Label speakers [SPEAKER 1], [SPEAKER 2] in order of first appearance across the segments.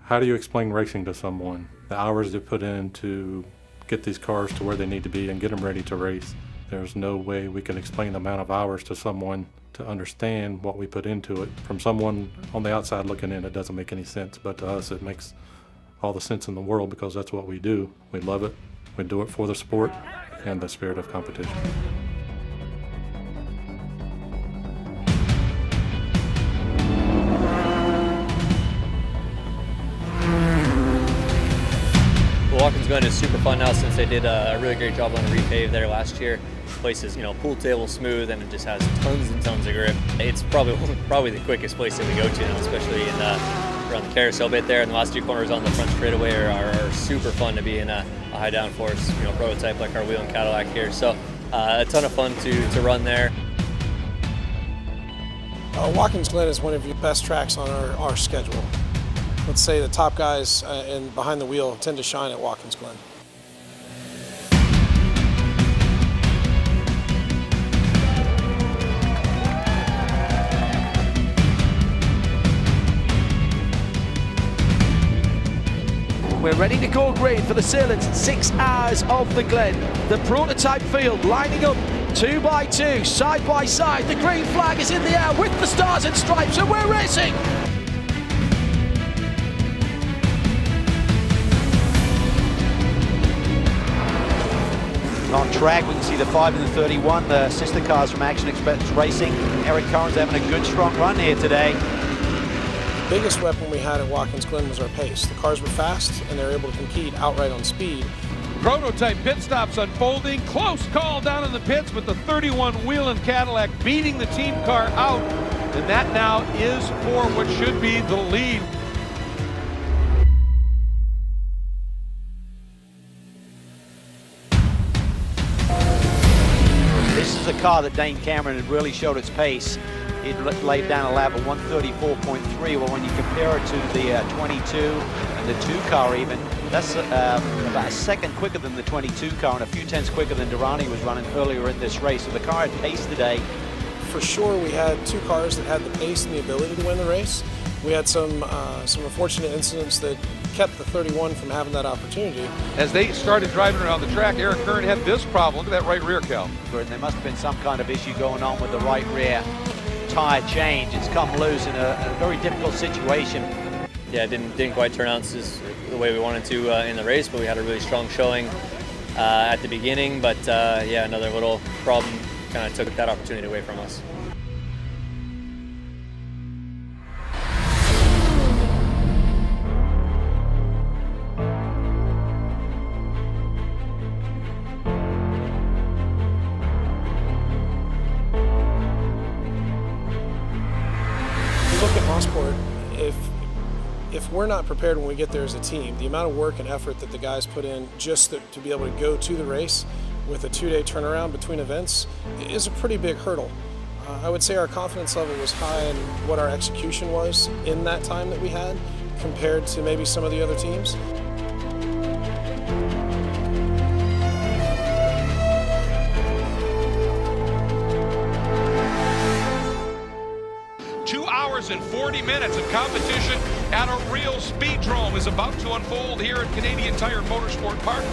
[SPEAKER 1] How do you explain racing to someone? The hours they put in to get these cars to where they need to be and get them ready to race. There's no way we can explain the amount of hours to someone to understand what we put into it. From someone on the outside looking in, it doesn't make any sense, but to us it makes all the sense in the world because that's what we do. We love it. We do it for the sport and the spirit of competition.
[SPEAKER 2] Watkins Glen is super fun now since they did a really great job on the repave there last year. The place is, pool table smooth, and it just has tons and tons of grip. It's probably the quickest place that we go to now, especially in around the carousel bit there. And the last two corners on the front straightaway are super fun to be in a high downforce, prototype like our Whelen Cadillac here. So a ton of fun to run there.
[SPEAKER 3] Watkins Glen is one of your best tracks on our schedule. Let's say the top guys and behind the wheel tend to shine at Watkins Glen.
[SPEAKER 4] We're ready to go green for the Sailors 6 hours of the Glen. The prototype field lining up 2 by 2, side by side. The green flag is in the air with the stars and stripes, and we're racing.
[SPEAKER 5] On track, we can see the 5 and the 31, the sister cars from Action Express Racing. Eric Curran's having a good, strong run here today.
[SPEAKER 3] The biggest weapon we had at Watkins Glen was our pace. The cars were fast, and they were able to compete outright on speed.
[SPEAKER 6] Prototype pit stops unfolding. Close call down in the pits, but the 31 Whelen Cadillac beating the team car out. And that now is for what should be the lead.
[SPEAKER 5] This is a car that Dane Cameron had really showed its pace. He'd laid down a lap of 134.3. Well, when you compare it to the 22 and the 2 car even, that's about a second quicker than the 22 car and a few tenths quicker than Durrani was running earlier in this race. So the car had pace today.
[SPEAKER 3] For sure, we had 2 cars that had the pace and the ability to win the race. We had some unfortunate incidents that kept the 31 from having that opportunity.
[SPEAKER 6] As they started driving around the track, Eric Curran had this problem. Look at that right rear, Cal.
[SPEAKER 5] And there must have been some kind of issue going on with the right rear tire change. It's come loose in a very difficult situation.
[SPEAKER 2] Yeah, it didn't quite turn out the way we wanted to in the race, but we had a really strong showing at the beginning. But yeah, another little problem kind of took that opportunity away from us.
[SPEAKER 3] Look at Mosport, if we're not prepared when we get there as a team, the amount of work and effort that the guys put in just to be able to go to the race with a 2-day turnaround between events is a pretty big hurdle. I would say our confidence level was high in what our execution was in that time that we had compared to maybe some of the other teams.
[SPEAKER 6] And 40 minutes of competition at a real speedrome is about to unfold here at Canadian Tire Motorsport Park.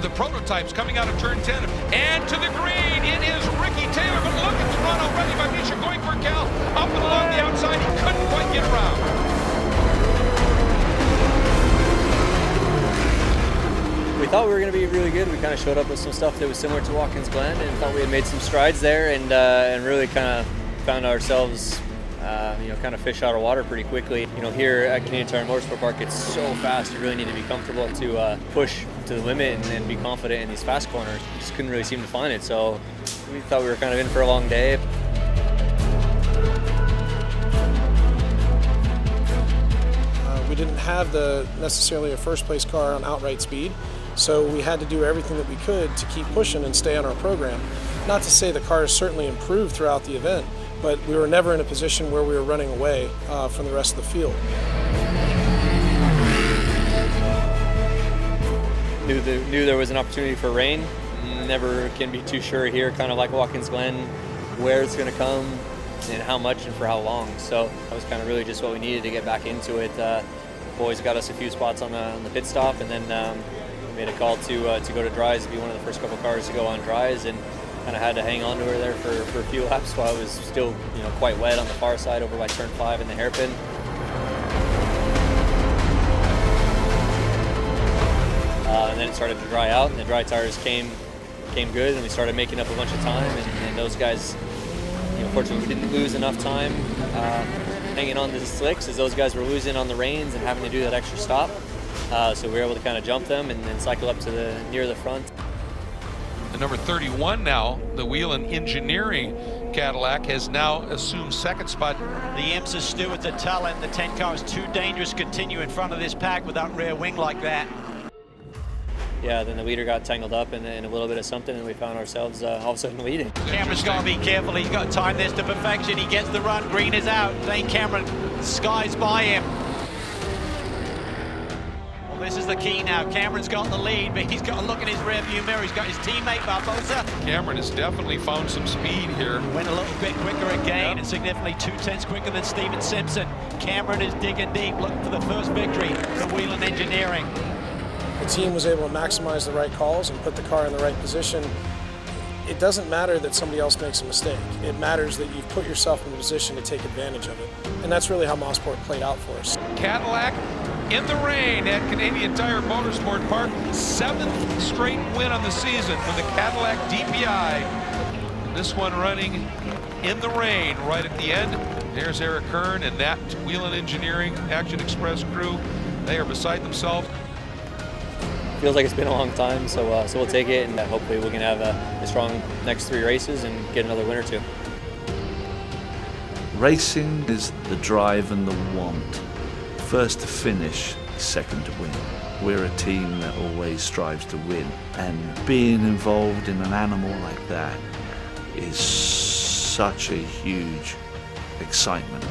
[SPEAKER 6] The prototypes coming out of turn 10 and to the green. It is Ricky Taylor, but look at the run already by Misha going for Cal. Up and along the outside, he couldn't quite get around.
[SPEAKER 2] We thought we were going to be really good. We kind of showed up with some stuff that was similar to Watkins Glen and thought we had made some strides there and really kind of found ourselves kind of fish out of water pretty quickly. Here at Canadian Tire Motorsport Park, it's so fast. You really need to be comfortable to push to the limit and be confident in these fast corners. We just couldn't really seem to find it, so we thought we were kind of in for a long day.
[SPEAKER 3] We didn't have necessarily a first place car on outright speed, so we had to do everything that we could to keep pushing and stay on our program. Not to say the cars certainly improved throughout the event, but we were never in a position where we were running away from the rest of the field.
[SPEAKER 2] Knew there was an opportunity for rain. Never can be too sure here, kind of like Watkins Glen, where it's going to come. and how much and for how long. So that was kind of really just what we needed to get back into it. Boys got us a few spots on the pit stop, and then we made a call to go to dries, to be one of the first couple cars to go on dries, and kind of had to hang on to her there for a few laps while it was still quite wet on the far side over by turn 5 in the hairpin. And then it started to dry out, and the dry tires came good, and we started making up a bunch of time, and those guys, fortunately we didn't lose enough time hanging on to the slicks, as those guys were losing on the reins and having to do that extra stop. So we were able to kind of jump them and then cycle up to near the front.
[SPEAKER 6] The number 31 now, the Whelen Engineering Cadillac, has now assumed second spot.
[SPEAKER 5] The IMSA Stewart, the talent, the 10 car is too dangerous to continue in front of this pack without rear wing like that.
[SPEAKER 2] Yeah, then the leader got tangled up in a little bit of something, and we found ourselves all of a sudden leading.
[SPEAKER 5] Cameron's got to be careful. He's got to time this to perfection. He gets the run. Green is out. Dane Cameron skies by him. Well, this is the key now. Cameron's got the lead, but he's got to look in his rearview mirror. He's got his teammate Barbosa.
[SPEAKER 6] Cameron has definitely found some speed here.
[SPEAKER 5] Went a little bit quicker again, and significantly 2/10 quicker than Steven Simpson. Cameron is digging deep, looking for the first victory for Whelen Engineering.
[SPEAKER 3] The team was able to maximize the right calls and put the car in the right position. It doesn't matter that somebody else makes a mistake. It matters that you've put yourself in a position to take advantage of it. And that's really how Mosport played out for us.
[SPEAKER 6] Cadillac in the rain at Canadian Tire Motorsport Park. 7th straight win on the season for the Cadillac DPI. And this one running in the rain right at the end. There's Eric Kern and that Whelen Engineering Action Express crew. They are beside themselves.
[SPEAKER 2] Feels like it's been a long time, so we'll take it, and hopefully we can have a strong next 3 races and get another win or 2.
[SPEAKER 7] Racing is the drive and the want. First to finish, second to win. We're a team that always strives to win, and being involved in an animal like that is such a huge excitement.